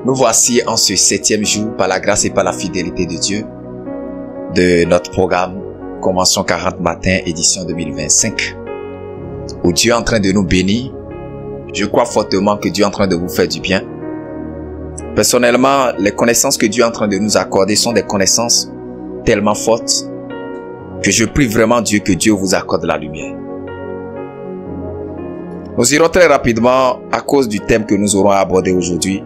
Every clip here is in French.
Nous voici en ce 7e jour, par la grâce et par la fidélité de Dieu, de notre programme Convention 40 Matin, édition 2025, où Dieu est en train de nous bénir. Je crois fortement que Dieu est en train de vous faire du bien. Personnellement, les connaissances que Dieu est en train de nous accorder sont des connaissances tellement fortes que je prie vraiment Dieu que Dieu vous accorde la lumière. Nous irons très rapidement à cause du thème que nous aurons abordé aujourd'hui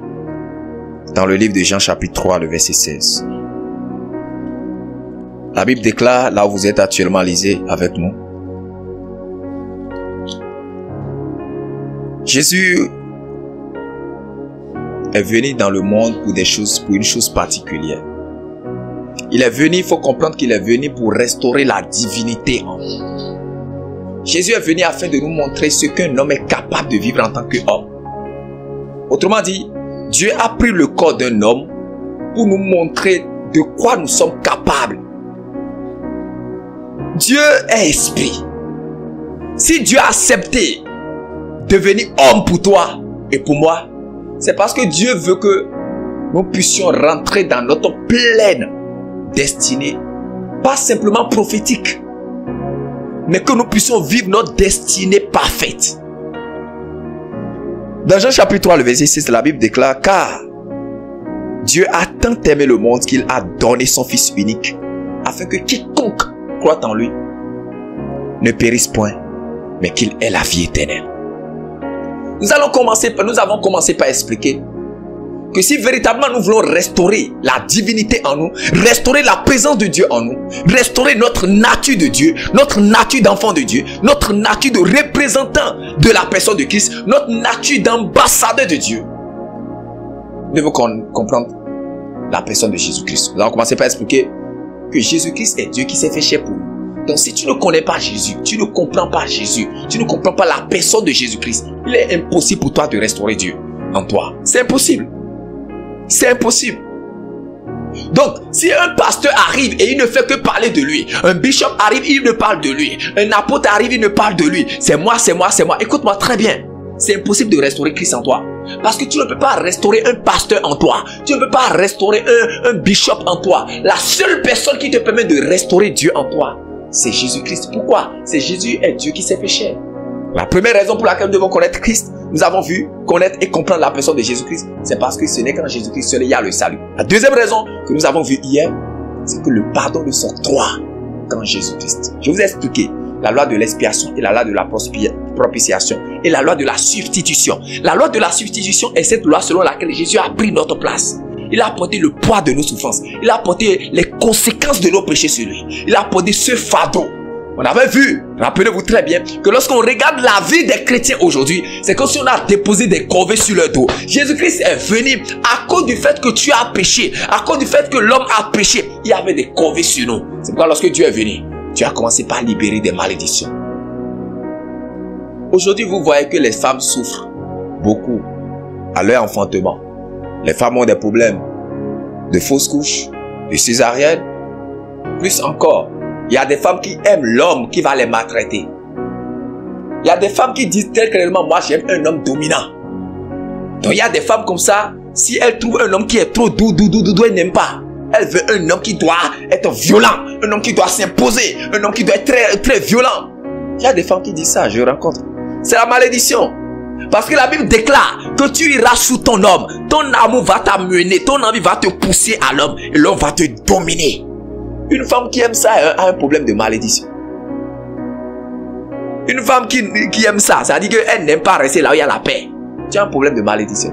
dans le livre de Jean chapitre 3, le verset 16. La Bible déclare, là où vous êtes actuellement, lisez avec nous. Jésus est venu dans le monde pour une chose particulière. Il est venu, il faut comprendre qu'il est venu pour restaurer la divinité en nous. Jésus est venu afin de nous montrer ce qu'un homme est capable de vivre en tant qu'homme. Autrement dit, Dieu a pris le corps d'un homme pour nous montrer de quoi nous sommes capables. Dieu est esprit. Si Dieu a accepté de devenir homme pour toi et pour moi, c'est parce que Dieu veut que nous puissions rentrer dans notre pleine destinée, pas simplement prophétique, mais que nous puissions vivre notre destinée parfaite. Dans Jean chapitre 3, le verset 6, la Bible déclare, car Dieu a tant aimé le monde qu'il a donné son Fils unique, afin que quiconque croit en lui ne périsse point, mais qu'il ait la vie éternelle. Nous avons commencé par expliquer que si véritablement nous voulons restaurer la divinité en nous, restaurer la présence de Dieu en nous, restaurer notre nature de Dieu, notre nature d'enfant de Dieu, notre nature de représentant de la personne de Christ, notre nature d'ambassadeur de Dieu, nous devons comprendre la personne de Jésus-Christ. Nous allons commencer par expliquer que Jésus-Christ est Dieu qui s'est fait chair pour nous. Donc si tu ne connais pas Jésus, tu ne comprends pas Jésus, tu ne comprends pas la personne de Jésus-Christ, il est impossible pour toi de restaurer Dieu en toi. C'est impossible. C'est impossible. Donc, si un pasteur arrive et il ne fait que parler de lui, un bishop arrive, il ne parle de lui, un apôtre arrive, il ne parle de lui, c'est moi, c'est moi, c'est moi. Écoute-moi très bien. C'est impossible de restaurer Christ en toi. Parce que tu ne peux pas restaurer un pasteur en toi. Tu ne peux pas restaurer un bishop en toi. La seule personne qui te permet de restaurer Dieu en toi, c'est Jésus-Christ. Pourquoi? C'est Jésus est Dieu qui s'est fait chair. La première raison pour laquelle nous devons connaître Christ, nous avons vu, connaître et comprendre la personne de Jésus-Christ, c'est parce que ce n'est qu'en Jésus-Christ seul il y a le salut. La deuxième raison que nous avons vue hier, c'est que le pardon ne s'octroie qu'en Jésus-Christ. Je vous ai expliqué la loi de l'expiation et la loi de la propitiation et la loi de la substitution. La loi de la substitution est cette loi selon laquelle Jésus a pris notre place. Il a porté le poids de nos souffrances. Il a porté les conséquences de nos péchés sur lui. Il a porté ce fardeau. On avait vu, rappelez-vous très bien, que lorsqu'on regarde la vie des chrétiens aujourd'hui, c'est comme si on a déposé des corvées sur leur dos. Jésus-Christ est venu à cause du fait que tu as péché, à cause du fait que l'homme a péché. Il y avait des corvées sur nous. C'est pourquoi lorsque Dieu est venu, Dieu a commencé par libérer des malédictions. Aujourd'hui, vous voyez que les femmes souffrent beaucoup à leur enfantement. Les femmes ont des problèmes de fausses couches, de césarienne, plus encore. Il y a des femmes qui aiment l'homme qui va les maltraiter. Il y a des femmes qui disent très clairement, moi j'aime un homme dominant. Donc il y a des femmes comme ça, si elles trouvent un homme qui est trop doux, elles n'aiment pas. Elle veut un homme qui doit être violent, un homme qui doit s'imposer, un homme qui doit être très, très violent. Il y a des femmes qui disent ça, je rencontre. C'est la malédiction. Parce que la Bible déclare que tu iras sous ton homme. Ton amour va t'amener, ton envie va te pousser à l'homme et l'homme va te dominer. Une femme qui aime ça a un problème de malédiction. Une femme qui aime ça, ça veut dire qu'elle n'aime pas rester là où il y a la paix. Tu as un problème de malédiction.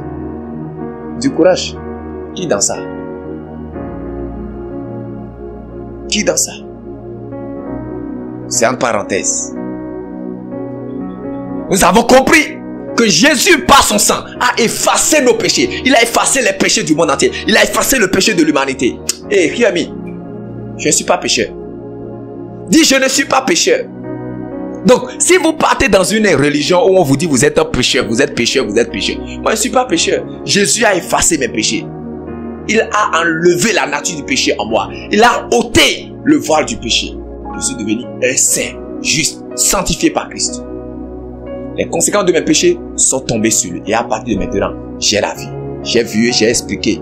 Du courage. Qui dans ça? Qui dans ça? C'est en parenthèse. Nous avons compris que Jésus, par son sang, a effacé nos péchés. Il a effacé les péchés du monde entier. Il a effacé le péché de l'humanité. Et qui a mis? Je ne suis pas pécheur. Dis, je ne suis pas pécheur. Donc, si vous partez dans une religion où on vous dit vous êtes un pécheur, vous êtes pécheur, vous êtes pécheur. Moi, je ne suis pas pécheur. Jésus a effacé mes péchés. Il a enlevé la nature du péché en moi. Il a ôté le voile du péché. Je suis devenu un saint, juste, sanctifié par Christ. Les conséquences de mes péchés sont tombées sur lui. Et à partir de maintenant, j'ai la vie. j'ai vu et j'ai expliqué.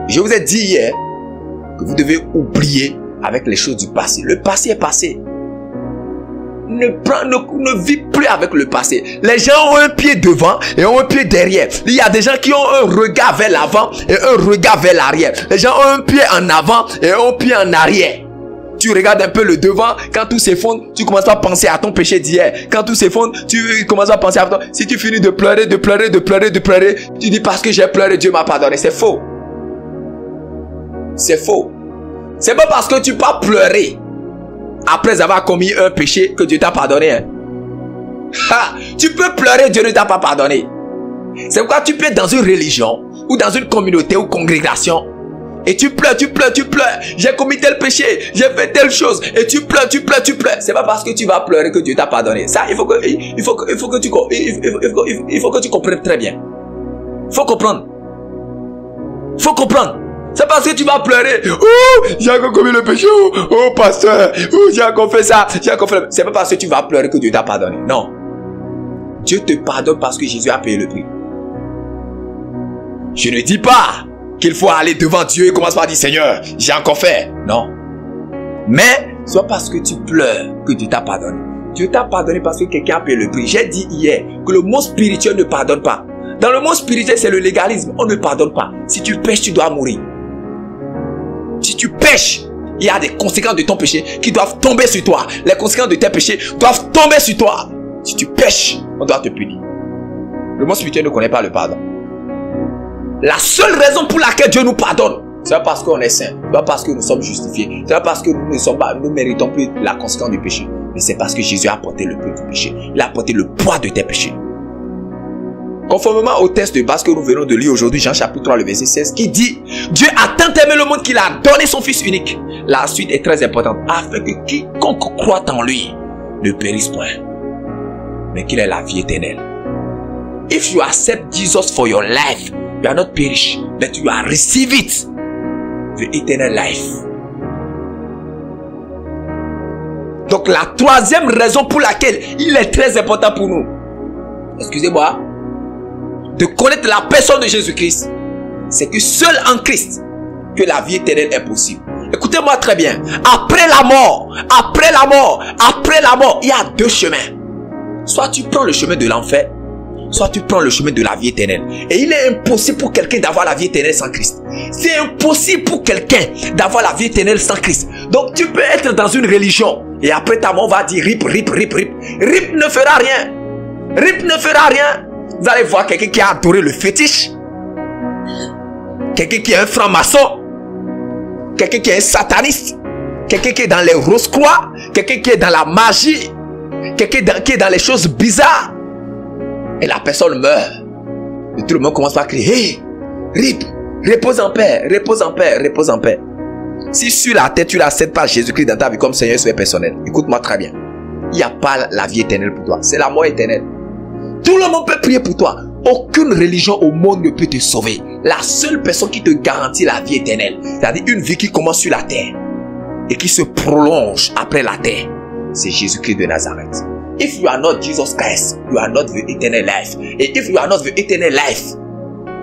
Je vous ai dit hier que vous devez oublier avec les choses du passé. Le passé est passé. Ne vis plus avec le passé. Les gens ont un pied devant et ont un pied derrière. Il y a des gens qui ont un regard vers l'avant et un regard vers l'arrière. Les gens ont un pied en avant et un pied en arrière. Tu regardes un peu le devant, quand tout s'effondre, tu commences à penser à ton péché d'hier. Quand tout s'effondre, tu commences à penser à toi. Si tu finis de pleurer, tu dis parce que j'ai pleuré, Dieu m'a pardonné. C'est faux. C'est faux. C'est pas parce que tu vas pleurer après avoir commis un péché que Dieu t'a pardonné. Hein. Tu peux pleurer, Dieu ne t'a pas pardonné. C'est pourquoi tu peux être dans une religion ou dans une communauté ou congrégation et tu pleures. J'ai commis tel péché, j'ai fait telle chose et tu pleures. C'est pas parce que tu vas pleurer que Dieu t'a pardonné. Ça, il faut que tu comprennes très bien. Faut comprendre. C'est parce que tu vas pleurer. Oh, j'ai encore commis le péché. Oh, pasteur. Oh, j'ai encore fait ça. C'est pas parce que tu vas pleurer que Dieu t'a pardonné. Non. Dieu te pardonne parce que Jésus a payé le prix. Je ne dis pas qu'il faut aller devant Dieu et commencer par dire Seigneur, j'ai encore fait. Non. Mais, soit parce que tu pleures que Dieu t'a pardonné. Dieu t'a pardonné parce que quelqu'un a payé le prix. J'ai dit hier que le monde spirituel ne pardonne pas. Dans le monde spirituel, c'est le légalisme. On ne pardonne pas. Si tu pêches, tu dois mourir. Si tu pêches, il y a des conséquences de ton péché qui doivent tomber sur toi. Les conséquences de tes péchés doivent tomber sur toi. Si tu pêches, on doit te punir. Le monde spirituel ne connaît pas le pardon. La seule raison pour laquelle Dieu nous pardonne, c'est pas parce qu'on est saint, c'est pas parce que nous sommes justifiés, c'est pas parce que nous ne méritons plus la conséquence du péché, mais c'est parce que Jésus a porté le prix du péché. Il a porté le poids de tes péchés. Conformément au texte de base que nous venons de lire aujourd'hui, Jean chapitre 3, le verset 16, qui dit Dieu a tant aimé le monde qu'il a donné son Fils unique. La suite est très importante, afin que quiconque croit en lui ne périsse point, mais qu'il ait la vie éternelle. If you accept Jesus for your life, you are not perish, but you are receive it, the eternal life. Donc la troisième raison pour laquelle il est très important pour nous, excusez-moi, de connaître la personne de Jésus-Christ, c'est que seul en Christ que la vie éternelle est possible. Écoutez-moi très bien. Après la mort, il y a deux chemins. Soit tu prends le chemin de l'enfer, soit tu prends le chemin de la vie éternelle. Et il est impossible pour quelqu'un d'avoir la vie éternelle sans Christ. C'est impossible pour quelqu'un d'avoir la vie éternelle sans Christ. Donc tu peux être dans une religion et après ta mort on va dire rip. Rip ne fera rien. Vous allez voir quelqu'un qui a adoré le fétiche, quelqu'un qui est un franc-maçon, quelqu'un qui est un sataniste, quelqu'un qui est dans les rose-croix, quelqu'un qui est dans la magie, quelqu'un qui est dans les choses bizarres. Et la personne meurt. Et tout le monde commence par crier, hey, rip, repose en paix. Si sur la terre tu n'acceptes pas Jésus-Christ dans ta vie comme Seigneur et Sauveur personnel, écoute-moi très bien. Il n'y a pas la vie éternelle pour toi, c'est la mort éternelle. Tout le monde peut prier pour toi. Aucune religion au monde ne peut te sauver. La seule personne qui te garantit la vie éternelle, c'est-à-dire une vie qui commence sur la terre et qui se prolonge après la terre, c'est Jésus-Christ de Nazareth. If you are not Jesus Christ, you are not the eternal life. Et if you are not the eternal life,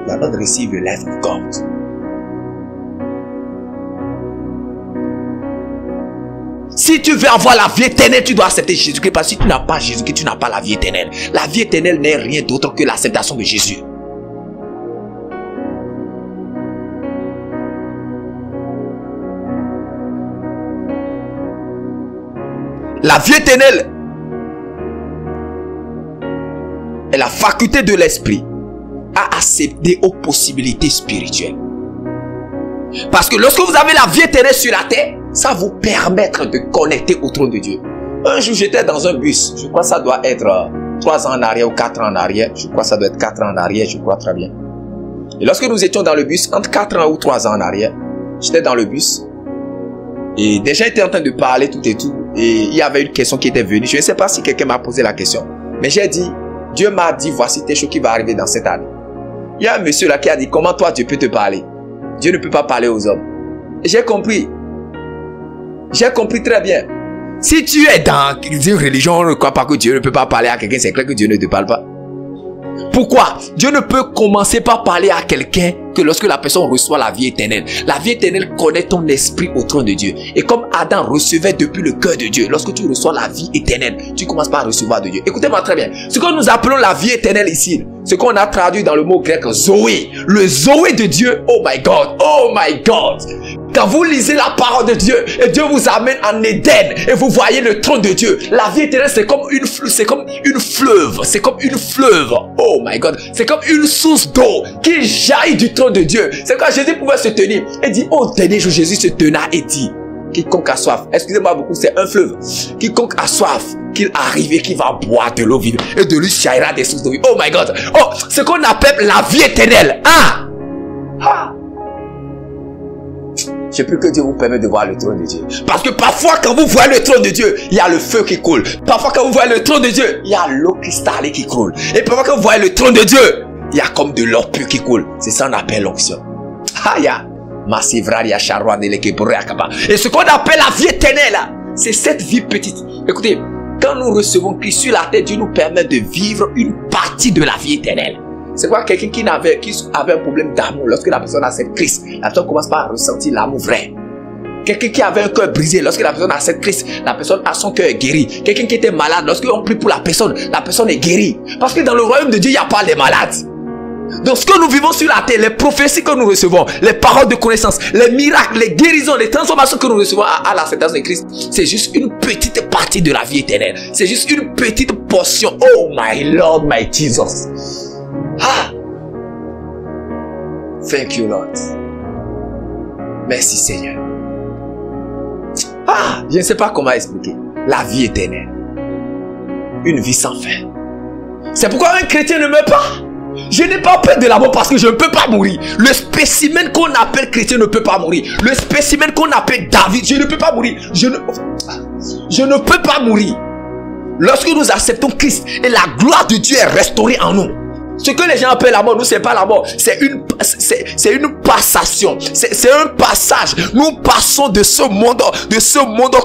you are not receive the life of God. Si tu veux avoir la vie éternelle, tu dois accepter Jésus-Christ. Parce que si tu n'as pas Jésus-Christ, tu n'as pas la vie éternelle. La vie éternelle n'est rien d'autre que l'acceptation de Jésus. La vie éternelle est la faculté de l'esprit à accéder aux possibilités spirituelles. Parce que lorsque vous avez la vie éternelle sur la terre, ça vous permettre de connecter au trône de Dieu. Un jour, j'étais dans un bus. Je crois que ça doit être 3 ans en arrière ou 4 ans en arrière. Je crois que ça doit être 4 ans en arrière, je crois très bien. Et lorsque nous étions dans le bus, entre 4 ans ou 3 ans en arrière, j'étais dans le bus. Et déjà, j'étais en train de parler tout et tout. Et il y avait une question qui était venue. Je ne sais pas si quelqu'un m'a posé la question. Mais j'ai dit, Dieu m'a dit, voici tes choses qui vont arriver dans cette année. Il y a un monsieur là qui a dit, comment toi Dieu peut te parler? Dieu ne peut pas parler aux hommes. Et j'ai compris. J'ai compris très bien. Si tu es dans une religion, on ne croit pas que Dieu ne peut pas parler à quelqu'un, c'est clair que Dieu ne te parle pas. Pourquoi? Dieu ne peut commencer par parler à quelqu'un que lorsque la personne reçoit la vie éternelle. La vie éternelle connaît ton esprit au trône de Dieu. Et comme Adam recevait depuis le cœur de Dieu, lorsque tu reçois la vie éternelle, tu commences par recevoir de Dieu. Écoutez-moi très bien. Ce que nous appelons la vie éternelle ici, ce qu'on a traduit dans le mot grec Zoé. Le Zoé de Dieu, oh my God, oh my God. Quand vous lisez la parole de Dieu et Dieu vous amène en Éden et vous voyez le trône de Dieu, la vie éternelle c'est comme une fleuve. Oh my God, c'est comme une source d'eau qui jaillit du trône de Dieu. C'est quand Jésus pouvait se tenir et dit, au dernier jour Jésus se tenait et dit, quiconque a soif, excusez-moi beaucoup, c'est un fleuve. Quiconque a soif, qu'il arrive et qu'il va boire de l'eau vive et de lui jaillira des sources d'eau vive. Oh my God, oh, ce qu'on appelle la vie éternelle. Ah, ah. Je prie que Dieu vous permette de voir le trône de Dieu. Parce que parfois quand vous voyez le trône de Dieu, il y a le feu qui coule. Parfois quand vous voyez le trône de Dieu, il y a l'eau cristallée qui coule. Et parfois quand vous voyez le trône de Dieu, il y a comme de l'or pur qui coule. C'est ça qu'on appelle l'onction. Et ce qu'on appelle la vie éternelle, c'est cette vie petite. Écoutez, quand nous recevons Christ sur la terre, Dieu nous permet de vivre une partie de la vie éternelle. C'est quoi quelqu'un qui avait un problème d'amour, lorsque la personne accepte Christ, la personne commence par ressentir l'amour vrai. Quelqu'un qui avait un cœur brisé, lorsque la personne accepte Christ, la personne a son cœur guéri. Quelqu'un qui était malade, lorsqu'on prie pour la personne est guérie. Parce que dans le royaume de Dieu, il n'y a pas les malades. Donc ce que nous vivons sur la terre, les prophéties que nous recevons, les paroles de connaissance, les miracles, les guérisons, les transformations que nous recevons à l'acceptation de Christ, c'est juste une petite partie de la vie éternelle. C'est juste une petite portion. Oh my Lord, my Jesus. Ah! Thank you, Lord. Merci, Seigneur. Ah! Je ne sais pas comment expliquer. La vie éternelle. Une vie sans fin. C'est pourquoi un chrétien ne meurt pas. Je n'ai pas peur de la mort parce que je ne peux pas mourir. Le spécimen qu'on appelle chrétien ne peut pas mourir. Le spécimen qu'on appelle David, je ne peux pas mourir. Je ne peux pas mourir. Lorsque nous acceptons Christ et la gloire de Dieu est restaurée en nous. Ce que les gens appellent la mort, nous c'est pas la mort, c'est une passation, c'est un passage. Nous passons de ce monde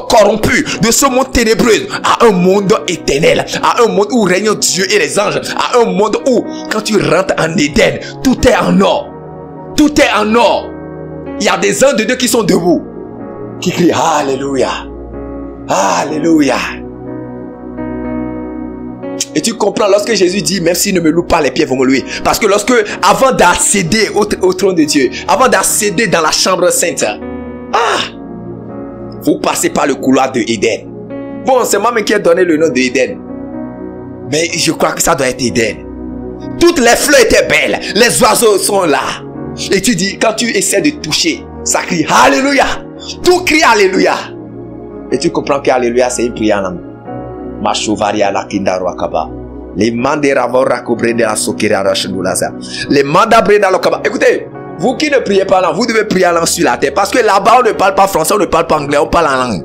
corrompu, de ce monde ténébreux à un monde éternel, à un monde où règne Dieu et les anges, à un monde où quand tu rentres en Éden, tout est en or, tout est en or. Il y a des anges de Dieu qui sont debout, qui crient Alléluia, Alléluia. Et tu comprends lorsque Jésus dit, même s'il ne me loue pas, les pieds vont me louer. Parce que avant d'accéder au trône de Dieu, avant d'accéder dans la chambre sainte, vous passez par le couloir de Éden. Bon, c'est moi-même qui ai donné le nom de Éden. Mais je crois que ça doit être Éden. Toutes les fleurs étaient belles. Les oiseaux sont là. Et tu dis, quand tu essaies de toucher, ça crie Alléluia. Tout crie Alléluia. Et tu comprends que Alléluia, c'est une prière en langue. Machovaria la kindarwa kaba. Les mandera vora cobre de la sokera rachendulaza. Les mandabre dans le kaba. Écoutez, vous qui ne priez pas en langue, vous devez prier en langue sur la terre. Parce que là-bas, on ne parle pas français, on ne parle pas anglais, on parle en langue.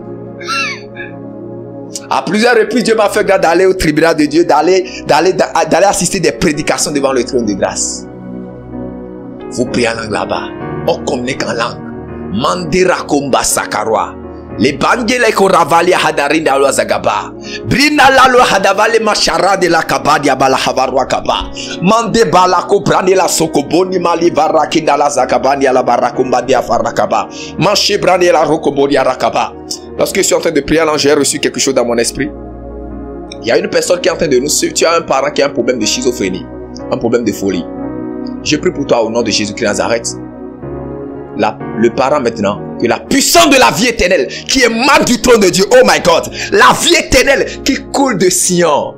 À plusieurs reprises, Dieu m'a fait grâce d'aller au tribunal de Dieu, d'aller assister des prédications devant le trône de grâce. Vous priez en langue là-bas. On communique en langue. Mandera komba sakarwa. Les bangele ko ravali hadarinda lo zagaba. Brina la lo hadavale machara de la kabadia bala havarwa kaba. Mande bala ko brande la sokoboni mali varaki la zakabani la barakumba dia farakaba. Manche brande la rokoboni rakaba. Lorsque je suis en train de prier, j'ai reçu quelque chose dans mon esprit. Il y a une personne qui est en train de nous suivre. Tu as un parent qui a un problème de schizophrénie, un problème de folie. Je prie pour toi au nom de Jésus-Christ Nazareth. Le parent maintenant, que la puissance de la vie éternelle qui émane du trône de Dieu, oh my God, la vie éternelle qui coule de Sion,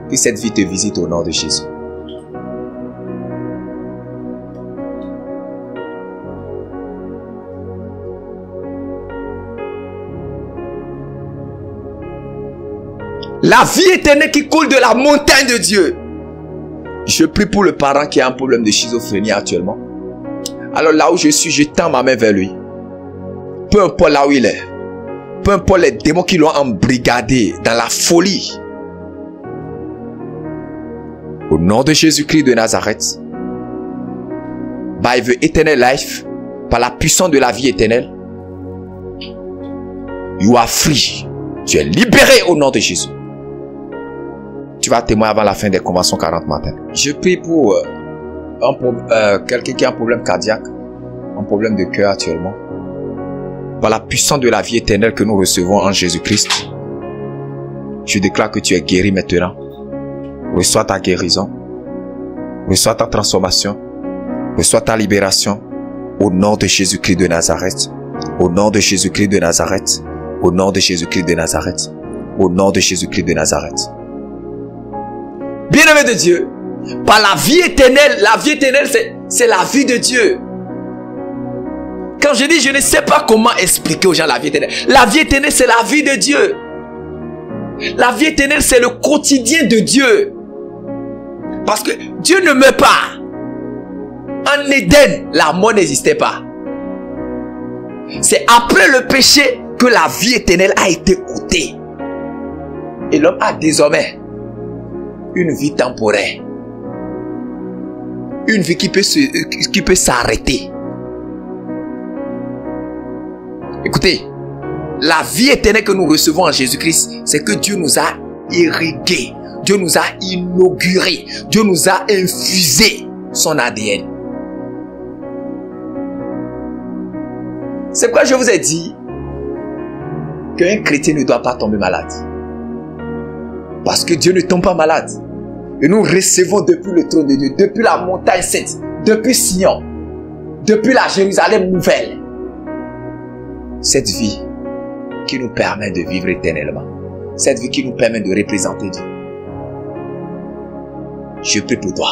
que cette vie te visite au nom de Jésus. La vie éternelle qui coule de la montagne de Dieu. Je prie pour le parent qui a un problème de schizophrénie actuellement. Alors là où je suis, je tends ma main vers lui. Peu importe là où il est. Peu importe les démons qui l'ont embrigadé dans la folie. Au nom de Jésus-Christ de Nazareth. By the eternal life. Par la puissance de la vie éternelle. You are free. Tu es libéré au nom de Jésus. Tu vas témoigner avant la fin des conventions 40 matin. Je prie pour quelqu'un qui a un problème cardiaque, un problème de cœur actuellement. Par la puissance de la vie éternelle que nous recevons en Jésus-Christ, je déclare que tu es guéri maintenant. Reçois ta guérison. Reçois ta transformation. Reçois ta libération. Au nom de Jésus-Christ de Nazareth. Au nom de Jésus-Christ de Nazareth. Au nom de Jésus-Christ de Nazareth. Au nom de Jésus-Christ de Nazareth. Bien-aimé de Dieu, par la vie éternelle c'est la vie de Dieu. Quand je dis, je ne sais pas comment expliquer aux gens la vie éternelle. La vie éternelle, c'est la vie de Dieu. La vie éternelle, c'est le quotidien de Dieu. Parce que Dieu ne meurt pas. En Éden, la mort n'existait pas. C'est après le péché que la vie éternelle a été ôtée. Et l'homme a désormais une vie temporaire. Une vie qui peut s'arrêter. Écoutez, la vie éternelle que nous recevons en Jésus-Christ, c'est que Dieu nous a irrigué, Dieu nous a inauguré, Dieu nous a infusé son ADN. C'est pourquoi je vous ai dit qu'un chrétien ne doit pas tomber malade. Parce que Dieu ne tombe pas malade. Et nous recevons depuis le trône de Dieu, depuis la montagne sainte, depuis Sion, depuis la Jérusalem nouvelle, cette vie qui nous permet de vivre éternellement. Cette vie qui nous permet de représenter Dieu. Je prie pour toi,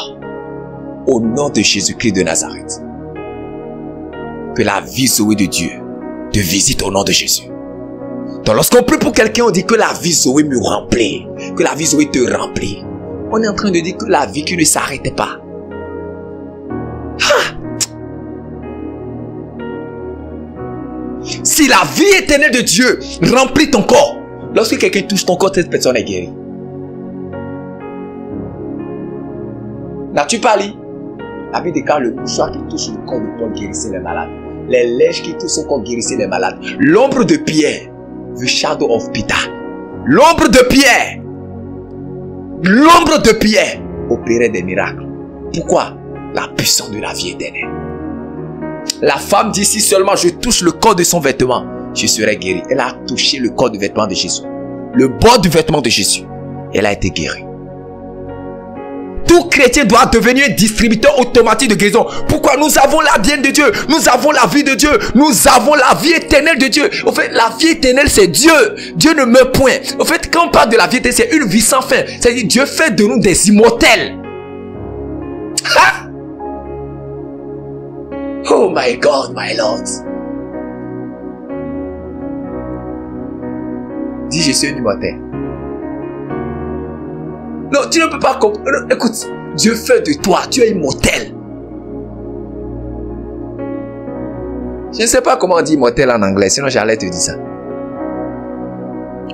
au nom de Jésus-Christ de Nazareth, que la vie Zoé de Dieu te visite au nom de Jésus. Donc lorsqu'on prie pour quelqu'un, on dit que la vie Zoé me remplit, que la vie Zoé te remplit. On est en train de dire que la vie qui ne s'arrêtait pas. Ah! Si la vie éternelle de Dieu remplit ton corps, lorsque quelqu'un touche ton corps, cette personne est guérie. N'as-tu pas lu? La Bible déclare le mouchoir qui touche le corps de Paul guérissait les malades. Les lèches qui touchent son corps guérissaient les malades. L'ombre de Pierre, the shadow of Peter. L'ombre de Pierre. L'ombre de Pierre opérait des miracles. Pourquoi? La puissance de la vie éternelle. La femme dit, si seulement je touche le corps de son vêtement, je serai guérie. Elle a touché le corps du vêtement de Jésus. Le bord du vêtement de Jésus. Elle a été guérie. Tout chrétien doit devenir un distributeur automatique de guérison. Pourquoi? Nous avons l'ADN de Dieu. Nous avons la vie de Dieu. Nous avons la vie éternelle de Dieu. En fait, la vie éternelle, c'est Dieu. Dieu ne meurt point. En fait, quand on parle de la vie éternelle, c'est une vie sans fin. C'est-à-dire, Dieu fait de nous des immortels. Ha! Oh my God, my Lord. Dis, je suis un immortel. Non, tu ne peux pas comprendre. Écoute, Dieu fait de toi, tu es immortel. Je ne sais pas comment on dit immortel en anglais, sinon j'allais te dire ça.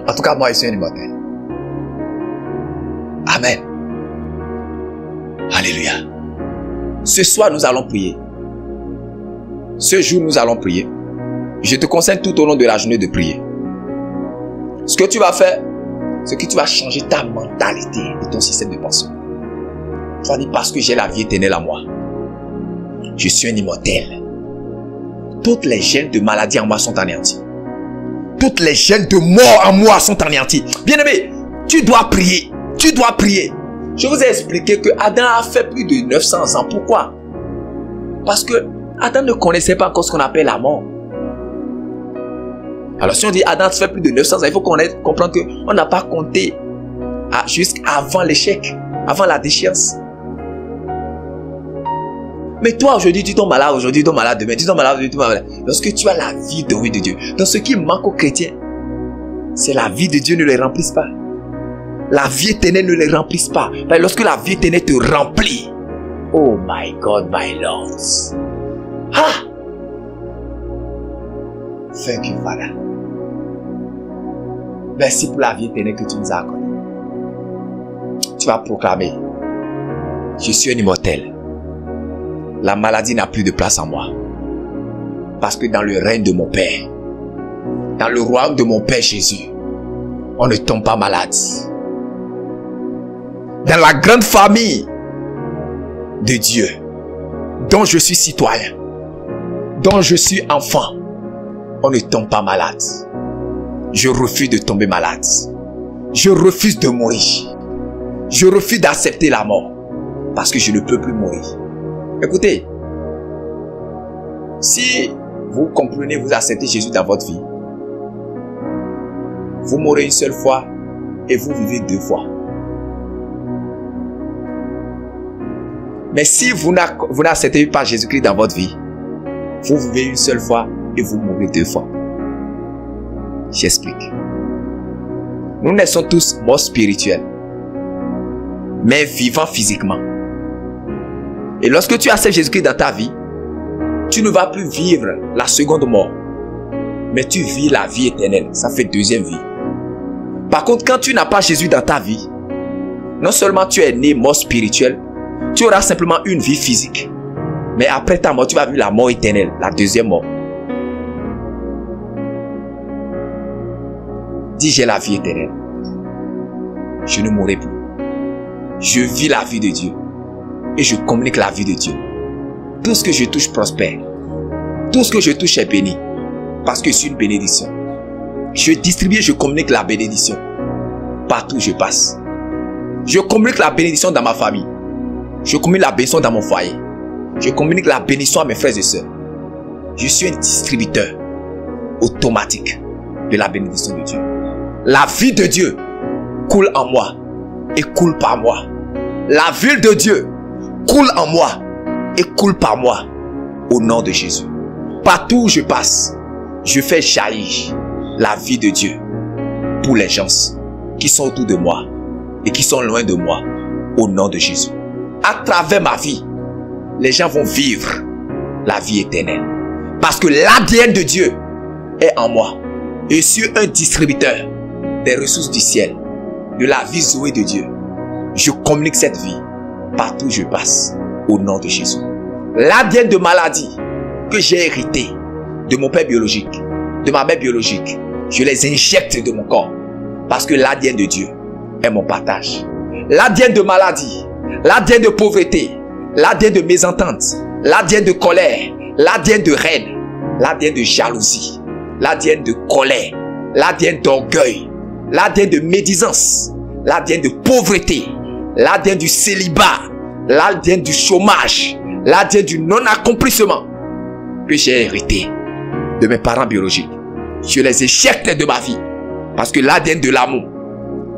En tout cas, moi, je suis un immortel. Amen. Alléluia. Ce soir, nous allons prier. Ce jour, nous allons prier. Je te conseille tout au long de la journée de prier. Ce que tu vas faire, c'est que tu vas changer ta mentalité et ton système de pensée. Tu vas dire, parce que j'ai la vie éternelle en moi, je suis un immortel. Toutes les gènes de maladie en moi sont anéantis. Toutes les gènes de mort en moi sont anéantis. Bien-aimé, tu dois prier. Tu dois prier. Je vous ai expliqué que Adam a fait plus de 900 ans. Pourquoi? Parce que Adam ne connaissait pas encore ce qu'on appelle la mort. Alors si on dit Adam fait plus de 900 ans, il faut comprendre qu'on n'a pas compté jusqu'avant l'échec, avant la déchéance. Mais toi aujourd'hui tu tombes malade, aujourd'hui tu tombes malade, demain tu tombes malade, aujourd'hui tu tombes malade. Lorsque tu as la vie de Dieu, dans ce qui manque aux chrétiens, c'est la vie de Dieu ne les remplisse pas. La vie éternelle ne les remplisse pas. Mais lorsque la vie éternelle te remplit, oh my God, my Lord. Ah! Thank you, Father. Merci pour la vie éternelle que tu nous as accordée. Tu vas proclamer, je suis un immortel. La maladie n'a plus de place en moi. Parce que dans le règne de mon Père, dans le royaume de mon Père Jésus, on ne tombe pas malade. dans la grande famille de Dieu, dont je suis citoyen, dont je suis enfant, on ne tombe pas malade. Je refuse de tomber malade. Je refuse de mourir. Je refuse d'accepter la mort parce que je ne peux plus mourir. Écoutez, si vous comprenez, vous acceptez Jésus dans votre vie, vous mourrez une seule fois et vous vivez 2 fois. Mais si vous n'acceptez pas Jésus-Christ dans votre vie, vous vivez une seule fois et vous mourrez 2 fois. J'explique. Nous naissons tous morts spirituels, mais vivants physiquement. Et lorsque tu acceptes Jésus-Christ dans ta vie, tu ne vas plus vivre la seconde mort, mais tu vis la vie éternelle. Ça fait 2e vie. Par contre, quand tu n'as pas Jésus dans ta vie, non seulement tu es né mort spirituel, tu auras simplement une vie physique. Mais après ta mort, tu vas vivre la mort éternelle, la 2e mort. Dis, j'ai la vie éternelle. Je ne mourrai plus. Je vis la vie de Dieu. Et je communique la vie de Dieu. Tout ce que je touche prospère. Tout ce que je touche est béni. Parce que je suis une bénédiction. Je distribue et je communique la bénédiction. Partout où je passe. Je communique la bénédiction dans ma famille. Je communique la bénédiction dans mon foyer. Je communique la bénédiction à mes frères et sœurs. Je suis un distributeur automatique de la bénédiction de Dieu. La vie de Dieu coule en moi et coule par moi. La vie de Dieu coule en moi et coule par moi au nom de Jésus. Partout où je passe, je fais jaillir la vie de Dieu pour les gens qui sont autour de moi et qui sont loin de moi au nom de Jésus. À travers ma vie, les gens vont vivre la vie éternelle parce que l'ADN de Dieu est en moi. Je suis un distributeur des ressources du ciel, de la vie Zoé de Dieu. Je communique cette vie partout où je passe au nom de Jésus. L'ADN de maladie que j'ai hérité de mon père biologique, de ma mère biologique, je les injecte de mon corps parce que l'ADN de Dieu est mon partage. L'ADN de maladie, l'ADN de pauvreté, l'ADN de mésentente, l'ADN de colère, l'ADN de haine, l'ADN de jalousie, l'ADN de colère, l'ADN d'orgueil, l'ADN de médisance, l'ADN de pauvreté, l'ADN du célibat, l'ADN du chômage, l'ADN du non-accomplissement que j'ai hérité de mes parents biologiques. Je les éjecte de ma vie parce que l'ADN de l'amour,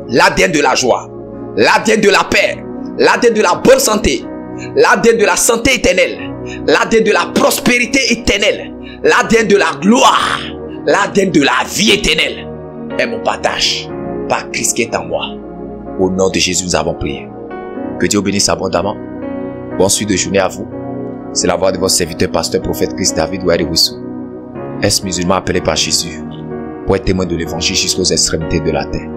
l'ADN de la joie, l'ADN de la paix, l'ADN de la bonne santé, l'ADN de la santé éternelle, l'ADN de la prospérité éternelle, l'ADN de la gloire, l'ADN de la vie éternelle est mon partage par Christ qui est en moi. Au nom de Jésus, nous avons prié. Que Dieu bénisse abondamment. Bonne suite de journée à vous. C'est la voix de votre serviteur, pasteur, prophète Christ David Ouairi-Wissou, ex-musulman appelé par Jésus pour être témoin de l'évangile jusqu'aux extrémités de la terre.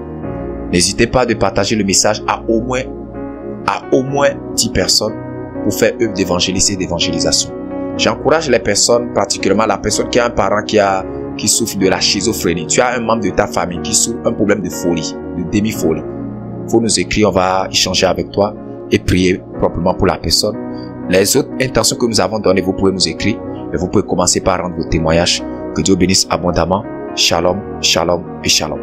N'hésitez pas de partager le message à au moins 10 personnes pour faire œuvre d'évangélisation et d'évangélisation. J'encourage les personnes, particulièrement la personne qui a un parent qui souffre de la schizophrénie. Tu as un membre de ta famille qui souffre d'un problème de folie, de demi-folie. Il faut nous écrire, on va échanger avec toi et prier proprement pour la personne. Les autres intentions que nous avons données, vous pouvez nous écrire et vous pouvez commencer par rendre vos témoignages. Que Dieu bénisse abondamment. Shalom, shalom et shalom.